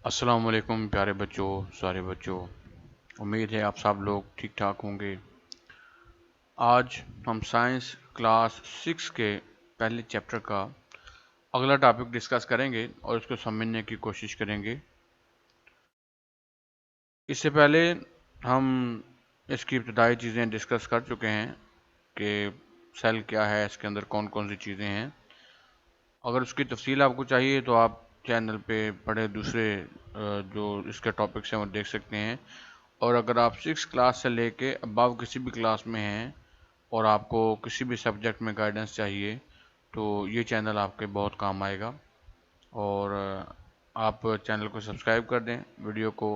अस्सलाम वालेकुम प्यारे बच्चों, सारे बच्चों। उम्मीद है आप सब लोग ठीक ठाक होंगे। आज हम साइंस क्लास 6 के पहले चैप्टर का अगला टॉपिक डिस्कस करेंगे और उसको समझने की कोशिश करेंगे। इससे पहले हम इसकी इब्तदाई चीज़ें डिस्कस कर चुके हैं कि सेल क्या है, इसके अंदर कौन कौन सी चीज़ें हैं। अगर उसकी तफसील आपको चाहिए तो आप चैनल पे पढ़े दूसरे जो इसके टॉपिक्स हैं वो देख सकते हैं। और अगर आप 6 क्लास से लेके अबव किसी भी क्लास में हैं और आपको किसी भी सब्जेक्ट में गाइडेंस चाहिए तो ये चैनल आपके बहुत काम आएगा। और आप चैनल को सब्सक्राइब कर दें, वीडियो को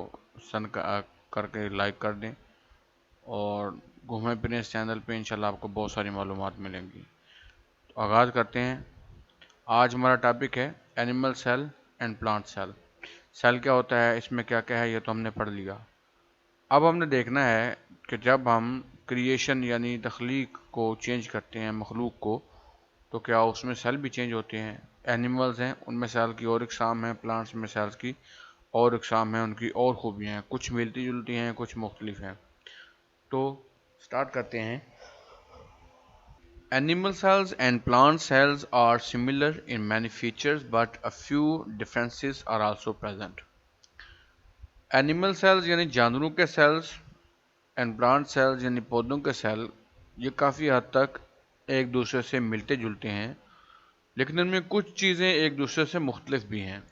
करके लाइक कर दें और घूमें फिरें इस चैनल पे, इंशाल्लाह आपको बहुत सारी मालूमात मिलेंगी। तो आगाज़ करते हैं। आज हमारा टॉपिक है animal cell and plant cell. Cell क्या होता है, इसमें क्या क्या है, ये तो हमने पढ़ लिया। अब हमने देखना है कि जब हम क्रिएशन यानी तख्लीक को चेंज करते हैं, मखलूक को, तो क्या उसमें सेल भी चेंज होते हैं। एनिमल्स हैं, उनमें सेल की और इकसाम है, प्लांट्स में सेल्स की और इकसाम है, उनकी और खूबियाँ हैं, कुछ मिलती जुलती हैं, कुछ मुख्तलिफ हैं। तो स्टार्ट करते हैं। Animal cells and plant cells are similar in many features, but a few differences are also present. Animal cells यानी जानवरों के सेल्स एंड प्लांट सेल्स यानी पौधों के सेल, ये काफ़ी हद तक एक दूसरे से मिलते जुलते हैं, लेकिन इनमें कुछ चीज़ें एक दूसरे से मुख्तलिफ भी हैं।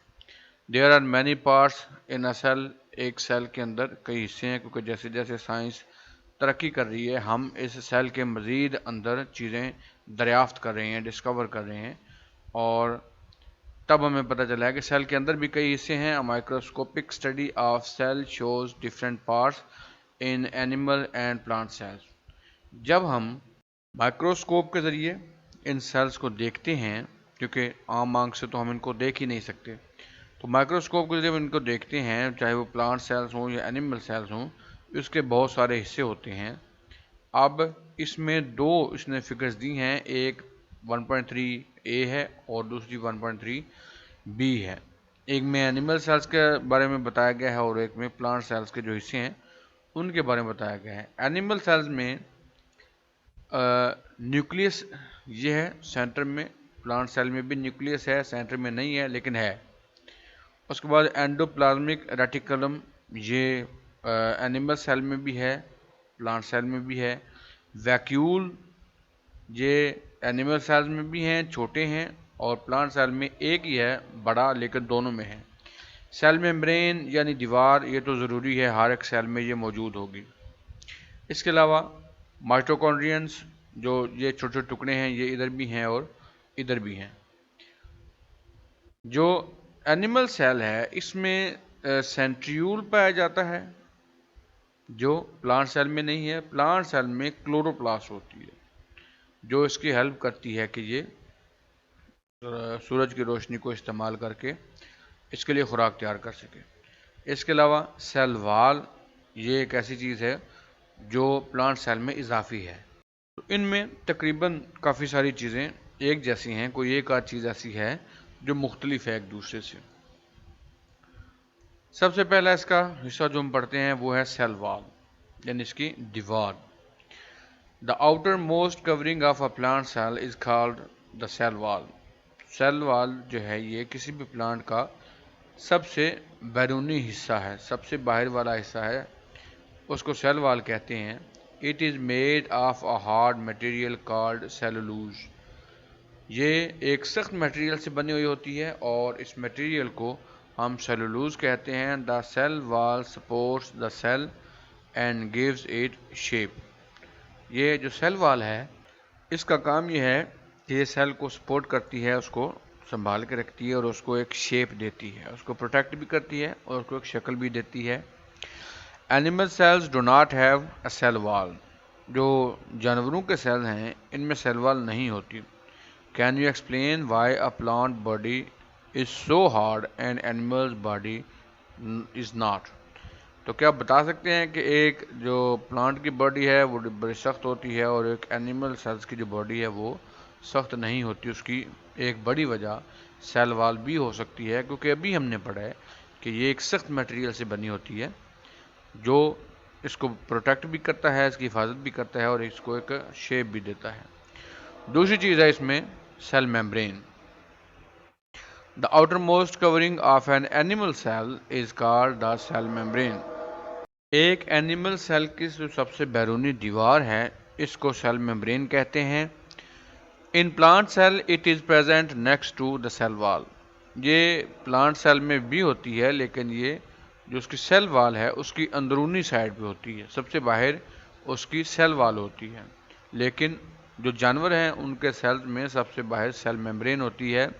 There are many parts in a cell. एक सेल के अंदर कई हिस्से हैं, क्योंकि जैसे जैसे साइंस तरक्की कर रही है हम इस सेल के मज़ीद अंदर चीज़ें दरियाफ्त कर रहे हैं, डिस्कवर कर रहे हैं। और तब हमें पता चला है कि सेल के अंदर भी कई हिस्से हैं। A microscopic study of cell shows different parts in animal and plant cells. जब हम माइक्रोस्कोप के ज़रिए इन सेल्स को देखते हैं, क्योंकि आम आंख से तो हम इनको देख ही नहीं सकते, तो माइक्रोस्कोप के जरिए इनको देखते हैं, चाहे वो प्लांट सेल्स हों या एनिमल सेल्स हों, उसके बहुत सारे हिस्से होते हैं। अब इसमें दो इसने फिगर्स दी हैं, एक 1.3 ए है और दूसरी 1.3 बी है। एक में एनिमल सेल्स के बारे में बताया गया है और एक में प्लांट सेल्स के जो हिस्से हैं उनके बारे में बताया गया है। एनिमल सेल्स में न्यूक्लियस ये है सेंटर में, प्लांट सेल में भी न्यूक्लियस है, सेंटर में नहीं है लेकिन है। उसके बाद एंडोप्लाज्मिक रेटिकुलम, ये एनिमल सेल में भी है, प्लांट सेल में भी है। वैक्यूल, ये एनिमल सेल्स में भी हैं, छोटे हैं, और प्लांट सेल में एक ही है, बड़ा, लेकिन दोनों में है। सेल मेम्ब्रेन यानी दीवार, ये तो ज़रूरी है, हर एक सेल में ये मौजूद होगी। इसके अलावा माइटोकॉन्ड्रियंस, जो ये छोटे छोटे टुकड़े हैं, ये इधर भी हैं और इधर भी हैं। जो एनिमल सेल है इसमें सेंट्रियूल पाया जाता है, जो प्लांट सेल में नहीं है। प्लांट सेल में क्लोरोप्लास्ट होती है, जो इसकी हेल्प करती है कि ये सूरज की रोशनी को इस्तेमाल करके इसके लिए खुराक तैयार कर सके। इसके अलावा सेल वाल, ये एक ऐसी चीज़ है जो प्लांट सेल में इजाफी है। तो इनमें तकरीबन काफ़ी सारी चीज़ें एक जैसी हैं, कोई एक आध चीज़ ऐसी है जो मुख्तलिफ है एक दूसरे से। सबसे पहला इसका हिस्सा जो हम पढ़ते हैं वो है सेल वाल, यानी इसकी दीवार। The outer most covering of a plant cell is called the cell wall. Cell wall जो है ये किसी भी प्लांट का सबसे बैरूनी हिस्सा है, सबसे बाहर वाला हिस्सा है, उसको सेल वाल कहते हैं। It is made of a hard material called cellulose. ये एक सख्त मटेरियल से बनी हुई होती है और इस मटेरियल को हम सेलुलोज कहते हैं। The cell wall supports the cell and gives it shape. ये जो सेल वाल है इसका काम ये है कि ये सेल को सपोर्ट करती है, उसको संभाल के रखती है और उसको एक शेप देती है, उसको प्रोटेक्ट भी करती है और उसको एक शक्ल भी देती है। Animal cells do not have a cell wall. जो जानवरों के सेल हैं इनमें सेल वाल नहीं होती। Can you explain why a plant body is so hard and animals body is not. तो क्या आप बता सकते हैं कि एक जो प्लांट की बॉडी है वो बड़ी सख्त होती है और एक एनिमल सेल्स की जो बॉडी है वो सख्त नहीं होती। उसकी एक बड़ी वजह सेल वाल भी हो सकती है, क्योंकि अभी हमने पढ़ा है कि ये एक सख्त मटेरियल से बनी होती है जो इसको प्रोटेक्ट भी करता है, इसकी हिफाजत भी करता है और इसको एक शेप भी देता है। दूसरी चीज़ है इसमें cell membrane. The outer most covering of an animal cell is called the cell membrane. एक एनिमल सेल की जो सबसे बैरूनी दीवार है इसको सेल मेम्ब्रेन कहते हैं। In plant cell it is present next to the cell wall. ये प्लांट सेल में भी होती है, लेकिन ये जो उसकी सेल वॉल है उसकी अंदरूनी साइड पे होती है, सबसे बाहर उसकी सेल वॉल होती है। लेकिन जो जानवर हैं उनके सेल में सबसे बाहर सेल मेम्ब्रेन होती है।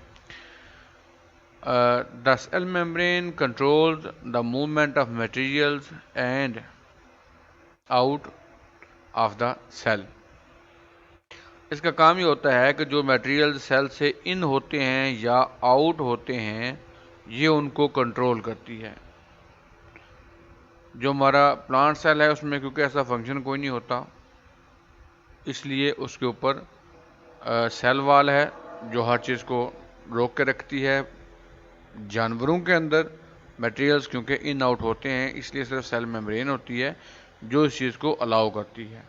The cell membrane controls the movement of materials and out of the cell. इसका काम ये होता है कि जो मटेरियल सेल से इन होते हैं या आउट होते हैं ये उनको कंट्रोल करती है। जो हमारा प्लांट सेल है उसमें क्योंकि ऐसा फंक्शन कोई नहीं होता, इसलिए उसके ऊपर सेल वॉल है जो हर चीज़ को रोक के रखती है। जानवरों के अंदर मटेरियल्स क्योंकि इन आउट होते हैं इसलिए सिर्फ सेल मेम्ब्रेन होती है जो इस चीज़ को अलाउ करती है।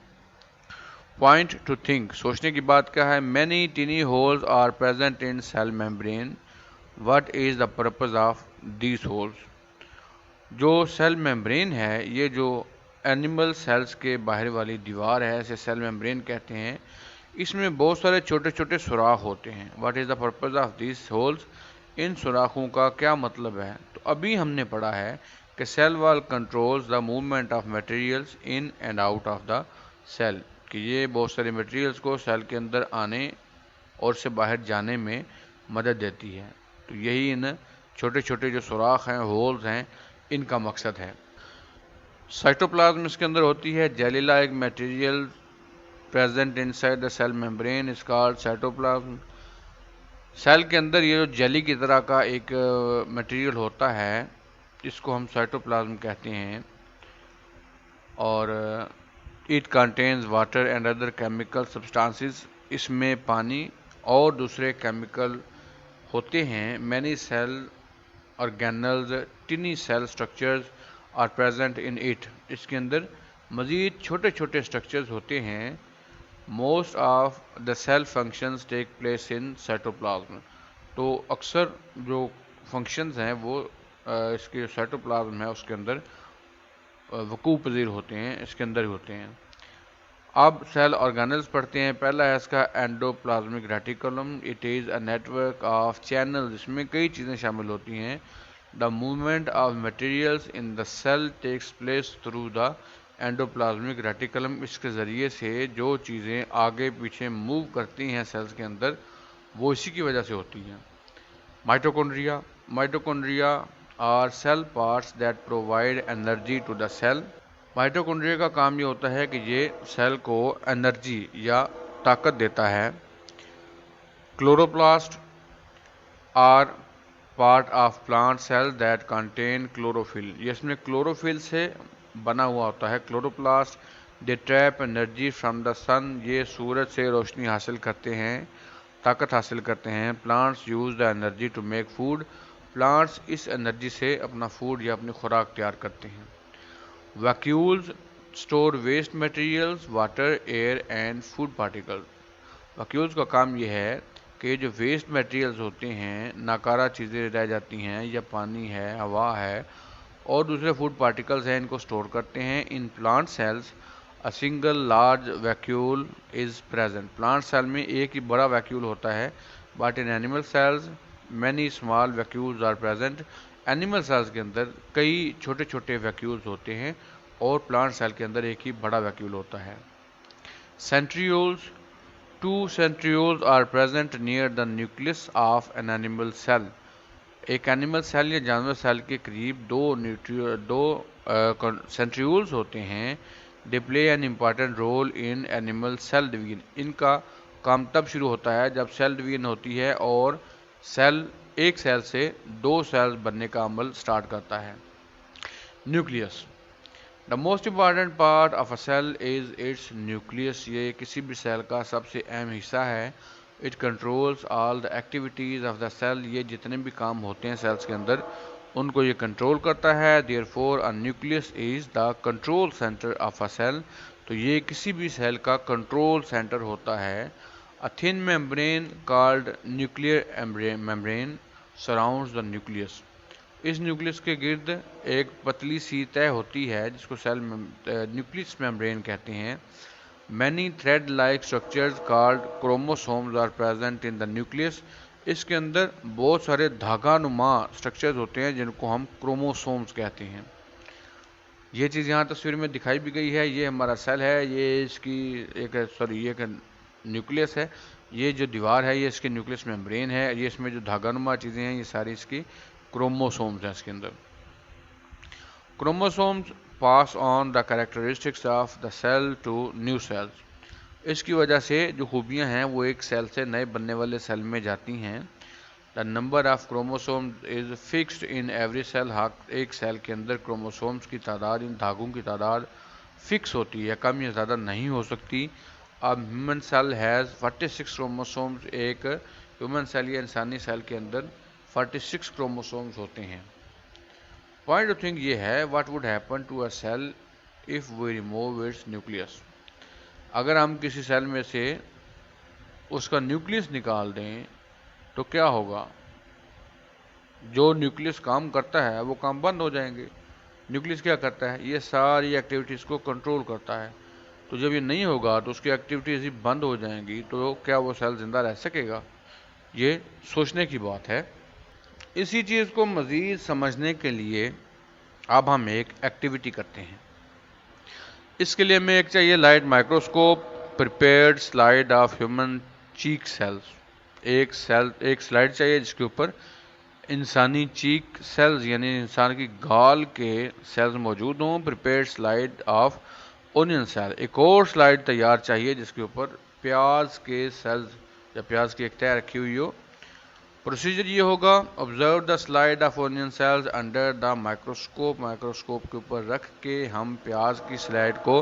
पॉइंट टू थिंक, सोचने की बात क्या है। Many tiny holes are present in cell membrane. What is the purpose of these holes. जो सेल मेम्ब्रेन है ये जो एनिमल सेल्स के बाहर वाली दीवार है इसे सेल मेम्ब्रेन कहते हैं। इसमें बहुत सारे छोटे छोटे सुराख होते हैं। What is the purpose of these holes. इन सुराखों का क्या मतलब है। तो अभी हमने पढ़ा है कि cell wall controls the movement of materials in and out of the cell, कि ये बहुत सारे मटेरियल्स को सेल के अंदर आने और से बाहर जाने में मदद देती है। तो यही इन छोटे छोटे जो सुराख हैं, होल्स हैं, इनका मकसद है। साइटोप्लाज्म इसके अंदर होती है। Jelly like material present inside the cell membrane is called cytoplasm. Cell के अंदर ये जो जेली की तरह का एक मटेरियल होता है इसको हम साइटोप्लाज्म कहते हैं। और it contains water and other chemical substances. इसमें पानी और दूसरे केमिकल होते हैं। Many cell organelles tiny cell structures are present in it. इसके अंदर मज़ीद छोटे छोटे स्ट्रक्चर्स होते हैं। Most of the cell functions take place in cytoplasm. तो अक्सर जो फंक्शंस हैं वो इसके साइटोप्लाज्म है उसके अंदर वकूअ पज़ीर होते हैं, इसके अंदर ही होते हैं। अब सेल ऑर्गेनल्स पढ़ते हैं। पहला है इसका endoplasmic reticulum. It is a network of channel. इसमें कई चीज़ें शामिल होती हैं। The movement of materials in the sale tax place through the endoplasmic reticulum. इसके ज़रिए से जो चीज़ें आगे पीछे मूव करती हैं सेल्स के अंदर वो इसी की वजह से होती हैं। Mitochondria. Mitochondria are cell parts that provide energy to the cell. Mitochondria का काम ये होता है कि ये सेल को एनर्जी या ताकत देता है। Chloroplast are part of plant cell that contain chlorophyll. ये इसमें क्लोरोफिल से बना हुआ होता है chloroplast. They trap energy from the sun. ये सूरज से रोशनी हासिल करते हैं, ताकत हासिल करते हैं। Plants use the energy to make food. Plants इस एनर्जी से अपना फूड या अपनी खुराक तैयार करते हैं। Vacuoles store waste materials, water, air and food particles. Vacuoles का काम यह है कि जो वेस्ट मटेरियल्स होते हैं, नाकारा चीज़ें रह जाती हैं या पानी है, हवा है और दूसरे फूड पार्टिकल्स हैं, इनको स्टोर करते हैं। In plant cells a single large vacuole is present. Plant cell में एक ही बड़ा वैक्यूल होता है। But in animal cells many small vacuoles are present. Animal cells के अंदर कई छोटे छोटे वैक्यूल्स होते हैं और प्लांट सेल के अंदर एक ही बड़ा वैक्यूल होता है। Centrioles. Two centrioles are present near the nucleus of an animal cell. एक एनिमल सेल या जानवर सेल के करीब दो सेंट्रियोल्स होते हैं। They play an important role in animal cell division. इनका काम तब शुरू होता है जब सेल डिवीजन होती है और सेल एक सेल से दो सेल्स बनने का अमल स्टार्ट करता है। Nucleus. The most important part of a cell is its nucleus. ये किसी भी सेल का सबसे अहम हिस्सा है। It controls all the activities of the cell. ये जितने भी काम होते हैं सेल्स के अंदर उनको ये कंट्रोल करता है। Therefore a nucleus is the control centre of a cell, तो ये किसी भी सेल का कंट्रोल सेंटर होता है। A thin membrane called nuclear membrane surrounds the nucleus, इस न्यूक्लियस के गिर्द एक पतली सी तह होती है जिसको सेल न्यूक्लियस मेम्ब्रेन कहते हैं। Many thread like structures called chromosomes are present in the nucleus, इसके अंदर बहुत सारे धागा नुमा स्ट्रक्चर्स होते हैं जिनको हम क्रोमोसोम्स कहते हैं। ये चीज़ यहाँ तस्वीर में दिखाई भी गई है, ये हमारा सेल है, ये इसकी ये एक न्यूक्लियस है, ये जो दीवार है ये इसकी न्यूक्लियस मेम्ब्रेन है, ये इसमें जो धागा नुमा चीज़ें हैं ये सारी इसकी क्रोमोसोम्स हैं इसके अंदर। Chromosomes pass on the characteristics of the cell to new cells, इसकी वजह से जो खूबियाँ हैं वो एक सेल से नए बनने वाले सेल में जाती हैं। The number of chromosome is fixed in every cell, एक सेल के अंदर क्रोमोसोम्स की तादाद, इन धागों की तादाद फिक्स होती है, कम या ज़्यादा नहीं हो सकती। अब ह्यूमन सेल हैज़ 46 क्रोमोसोम्स, एक ह्यूमन सेल या इंसानी सेल के अंदर 46 क्रोमोसोम्स होते हैं। पॉइंट ऑफ थिंक ये है, what would happen to a cell if we remove its nucleus, अगर हम किसी सेल में से उसका न्यूक्लियस निकाल दें तो क्या होगा, जो न्यूक्लियस काम करता है वो काम बंद हो जाएंगे। न्यूक्लियस क्या करता है, ये सारी एक्टिविटीज़ को कंट्रोल करता है, तो जब ये नहीं होगा तो उसकी एक्टिविटीज़ ही बंद हो जाएंगी, तो क्या वो सेल ज़िंदा रह सकेगा? ये सोचने की बात है। इसी चीज़ को मज़ीद समझने के लिए अब हम एक एक्टिविटी करते हैं। इसके लिए हमें एक चाहिए light microscope, prepared slide of human cheek cells, एक स्लाइड चाहिए जिसके ऊपर इंसानी चीक सेल्स यानी इंसान की गाल के सेल्स मौजूद हों। Prepared slide of onion cell, एक और स्लाइड तैयार चाहिए जिसके ऊपर प्याज के सेल्स या प्याज की एक तह रखी हुई हो। प्रोसीजर ये होगा, observe the slide of onion sales under the microscope, microscope के ऊपर रख के हम प्याज की स्लाइड को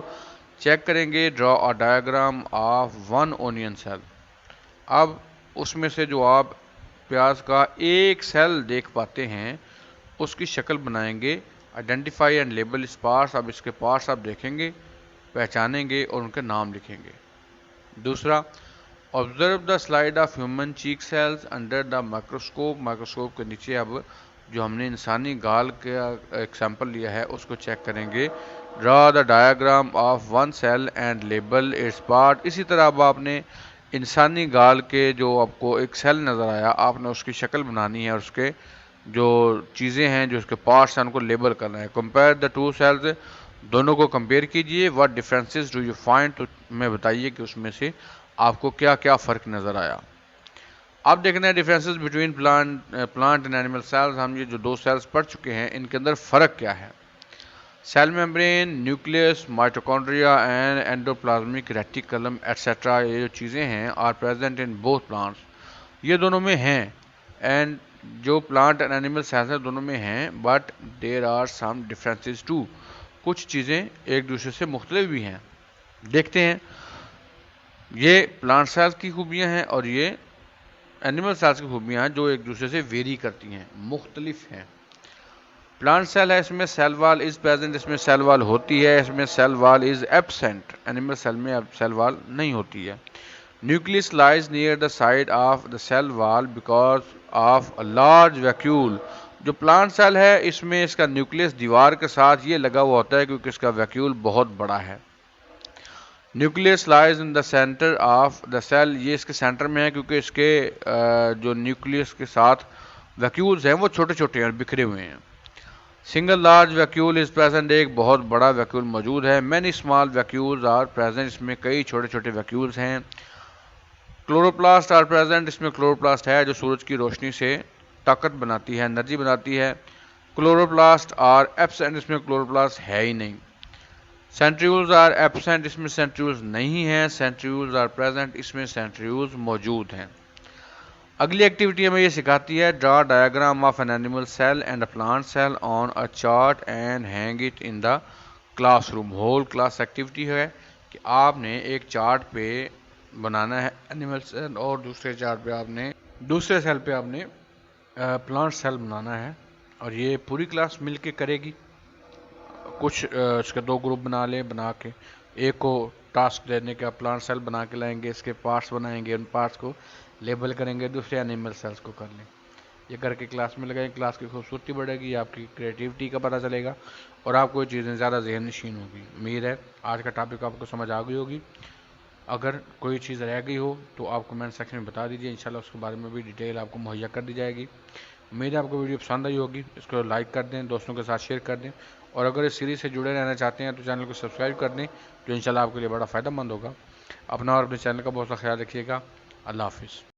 चेक करेंगे। Draw a diagram of one onion cell, अब उसमें से जो आप प्याज का एक सेल देख पाते हैं उसकी शक्ल बनाएंगे। आइडेंटिफाई एंड लेबल इस पार्ट्स, अब इसके पार्ट्स आप देखेंगे, पहचानेंगे और उनके नाम लिखेंगे। दूसरा, observe the slide of human cheek sales under the microscope, microscope के नीचे अब जो हमने इंसानी गाल का एक सैंपल लिया है उसको चेक करेंगे। Draw the diagram of one cell and label its part, इसी तरह अब आपने इंसानी गाल के जो आपको एक सेल नज़र आया, आपने उसकी शक्ल बनानी है और उसके जो चीज़ें हैं जो उसके पार्ट्स हैं उनको लेबल करना है। कंपेयर द टू सेल्स, दोनों को कंपेयर कीजिए। What differences do you find, तो मैं बताइए कि उसमें से आपको क्या क्या फ़र्क नज़र आया। अब देखना है differences between plant and animal cells, हम ये जो दो सेल्स पढ़ चुके हैं इनके अंदर फ़र्क क्या है। Cell membrane, nucleus, mitochondria and endoplasmic reticulum etcetera, ये जो चीज़ें हैं are present in both plants, ये दोनों में हैं। एंड जो प्लांट एंड एनिमल सेल्स हैं दोनों में हैं, but there are some differences too, कुछ चीज़ें एक दूसरे से मुख्तलिफ भी हैं। देखते हैं, ये प्लांट सेल्स की खूबियाँ हैं और ये एनिमल सेल्स की खूबियाँ हैं जो एक दूसरे से वेरी करती हैं, मुख्तलिफ हैं। प्लांट सेल है, इसमें सेल वाल इज प्रेजेंट, इसमें सेल वाल होती है, इसमें cell wall is absent, animal cell में अब सेल वाल नहीं होती है। Nucleus lies near the side of the cell wall because of a large vacuole, जो प्लांट सेल है इसमें इसका न्यूक्लियस दीवार के साथ ये लगा हुआ होता है क्योंकि इसका वैक्यूल बहुत बड़ा है। Nucleus lies in the centre of the cell, ये इसके सेंटर में है क्योंकि इसके जो न्यूक्लियस के साथ वैक्यूल्स हैं वो छोटे छोटे और बिखरे हुए हैं। Single large vacuole is present, एक बहुत बड़ा वैक्यूल मौजूद है। Many small vacuoles are present, इसमें कई छोटे छोटे वैक्यूल्स हैं। क्लोरोप्लास्ट आर प्रेजेंट, इसमें क्लोरोप्लास्ट है जो सूरज की रोशनी से ताकत बनाती है, एनर्जी बनाती है। क्लोरोप्लास्ट आर एब्सेंट, इसमें क्लोरोप्लास्ट है ही नहीं। सेंट्रीयूल्स आर एब्सेंट, इसमें सेंट्रीयूल्स नहीं है। सेंट्रीयूल्स आर प्रेजेंट, इसमें सेंट्रीयूल्स मौजूद हैं। अगली एक्टिविटी हमें ये सिखाती है, draw diagram of an animal cell and a plant cell on a chart and hang it in the classroom. Whole class activity है कि आपने एक चार्ट पे बनाना है एनिमल सेल और दूसरे चार्ट पे आपने दूसरे सेल पे आपने प्लांट सेल बनाना है। और ये पूरी क्लास मिल के करेगी। कुछ इसके दो ग्रुप बना लें, बना के एक को टास्क देने का प्लांट सेल बना के लाएंगे, इसके पार्ट्स बनाएंगे, उन पार्ट्स को लेबल करेंगे, दूसरे एनिमल सेल्स को कर लें। ये करके क्लास में लगाएं, क्लास की खूबसूरती बढ़ेगी, आपकी क्रिएटिविटी का पता चलेगा और आपको चीज़ें ज़्यादा जहन नशीन होगी। उम्मीद है आज का टॉपिक आपको समझ आ गई होगी। अगर कोई चीज़ रह गई हो तो आप कमेंट सेक्शन में बता दीजिए, इंशाल्लाह उसके बारे में भी डिटेल आपको मुहैया कर दी जाएगी। उम्मीद है आपको वीडियो पसंद आई होगी। इसको लाइक कर दें, दोस्तों के साथ शेयर कर दें और अगर इस सीरीज़ से जुड़े रहना चाहते हैं तो चैनल को सब्सक्राइब कर दें, जो इंशाल्लाह आपके लिए बड़ा फ़ायदेमंद होगा। अपना और अपने चैनल का बहुत सा ख्याल रखिएगा। अल्लाह हाफिज़।